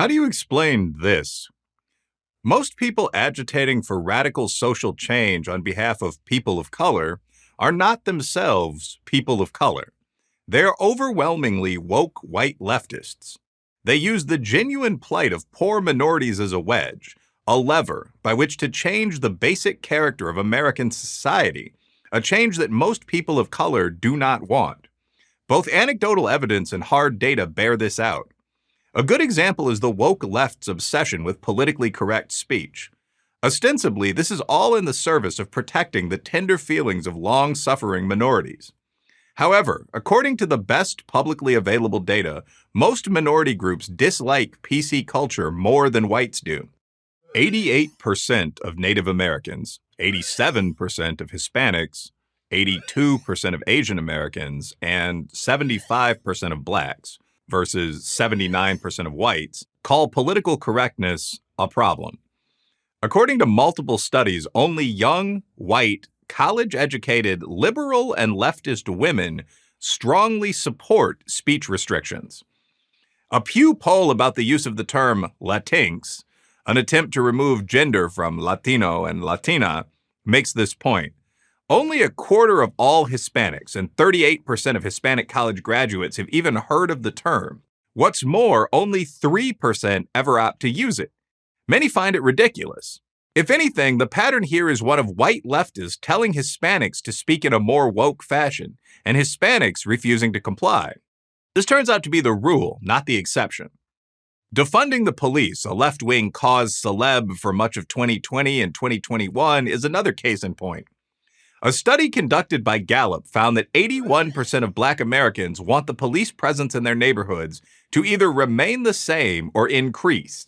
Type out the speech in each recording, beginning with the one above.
How do you explain this? Most people agitating for radical social change on behalf of people of color are not themselves people of color. They're overwhelmingly woke white leftists. They use the genuine plight of poor minorities as a wedge, a lever by which to change the basic character of American society, a change that most people of color do not want. Both anecdotal evidence and hard data bear this out. A good example is the woke left's obsession with politically correct speech. Ostensibly, this is all in the service of protecting the tender feelings of long-suffering minorities. However, according to the best publicly available data, most minority groups dislike PC culture more than whites do. 88% of Native Americans, 87% of Hispanics, 82% of Asian Americans, and 75% of blacks, versus 79% of whites, call political correctness a problem. According to multiple studies, only young, white, college-educated, liberal, and leftist women strongly support speech restrictions. A Pew poll about the use of the term Latinx, an attempt to remove gender from Latino and Latina, makes this point. Only a quarter of all Hispanics and 38% of Hispanic college graduates have even heard of the term. What's more, only 3% ever opt to use it. Many find it ridiculous. If anything, the pattern here is one of white leftists telling Hispanics to speak in a more woke fashion, and Hispanics refusing to comply. This turns out to be the rule, not the exception. Defunding the police, a left-wing cause celeb for much of 2020 and 2021, is another case in point. A study conducted by Gallup found that 81% of Black Americans want the police presence in their neighborhoods to either remain the same or increase.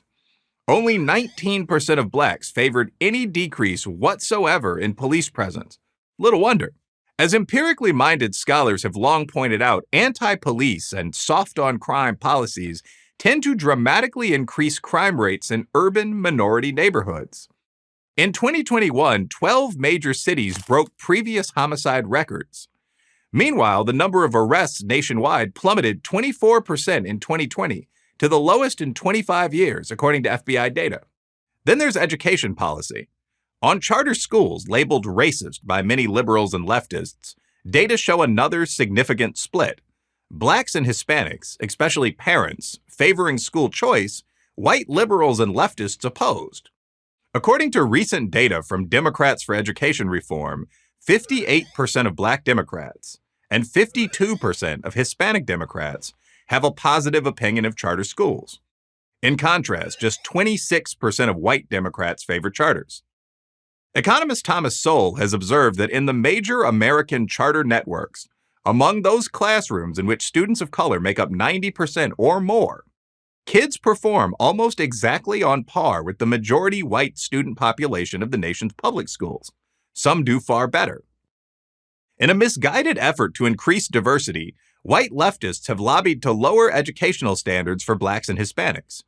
Only 19% of Blacks favored any decrease whatsoever in police presence. Little wonder. As empirically minded scholars have long pointed out, anti-police and soft-on-crime policies tend to dramatically increase crime rates in urban minority neighborhoods. In 2021, 12 major cities broke previous homicide records. Meanwhile, the number of arrests nationwide plummeted 24% in 2020 to the lowest in 25 years, according to FBI data. Then there's education policy. On charter schools labeled racist by many liberals and leftists, data show another significant split. Blacks and Hispanics, especially parents, favoring school choice, white liberals and leftists opposed. According to recent data from Democrats for Education Reform, 58% of Black Democrats and 52% of Hispanic Democrats have a positive opinion of charter schools. In contrast, just 26% of white Democrats favor charters. Economist Thomas Sowell has observed that in the major American charter networks, among those classrooms in which students of color make up 90% or more, kids perform almost exactly on par with the majority white student population of the nation's public schools. Some do far better. In a misguided effort to increase diversity, white leftists have lobbied to lower educational standards for Blacks and Hispanics.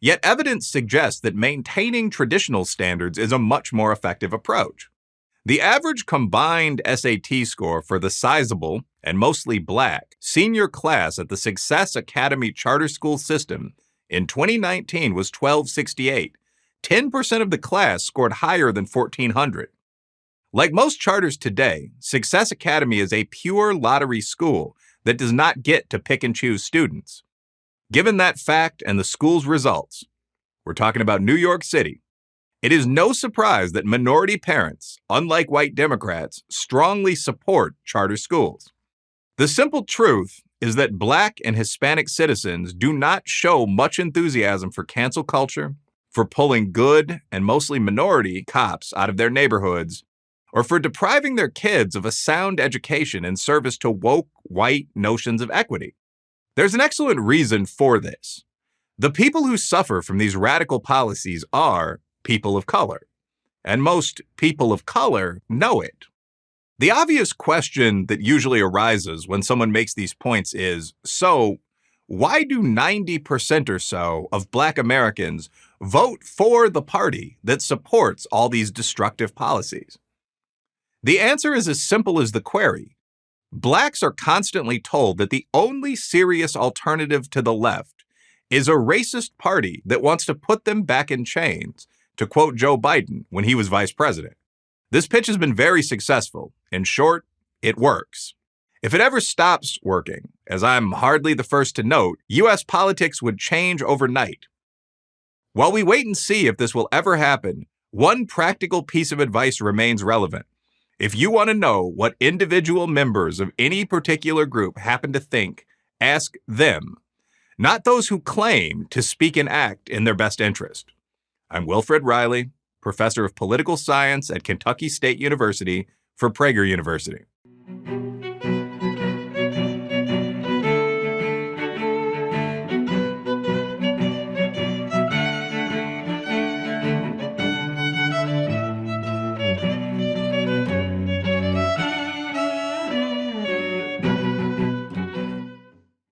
Yet evidence suggests that maintaining traditional standards is a much more effective approach. The average combined SAT score for the sizable and mostly Black senior class at the Success Academy charter school system in 2019 was 1268. 10% of the class scored higher than 1400. Like most charters today, Success Academy is a pure lottery school that does not get to pick and choose students. Given that fact and the school's results, we're talking about New York City, it is no surprise that minority parents, unlike white Democrats, strongly support charter schools. The simple truth is that Black and Hispanic citizens do not show much enthusiasm for cancel culture, for pulling good and mostly minority cops out of their neighborhoods, or for depriving their kids of a sound education in service to woke white notions of equity. There's an excellent reason for this. The people who suffer from these radical policies are people of color, and most people of color know it. The obvious question that usually arises when someone makes these points is, so why do 90% or so of Black Americans vote for the party that supports all these destructive policies? The answer is as simple as the query. Blacks are constantly told that the only serious alternative to the left is a racist party that wants to put them back in chains, to quote Joe Biden when he was vice president. This pitch has been very successful. In short, it works. If it ever stops working, as I'm hardly the first to note, U.S. politics would change overnight. While we wait and see if this will ever happen, one practical piece of advice remains relevant. If you want to know what individual members of any particular group happen to think, ask them, not those who claim to speak and act in their best interest. I'm Wilfred Riley, professor of political science at Kentucky State University for Prager University.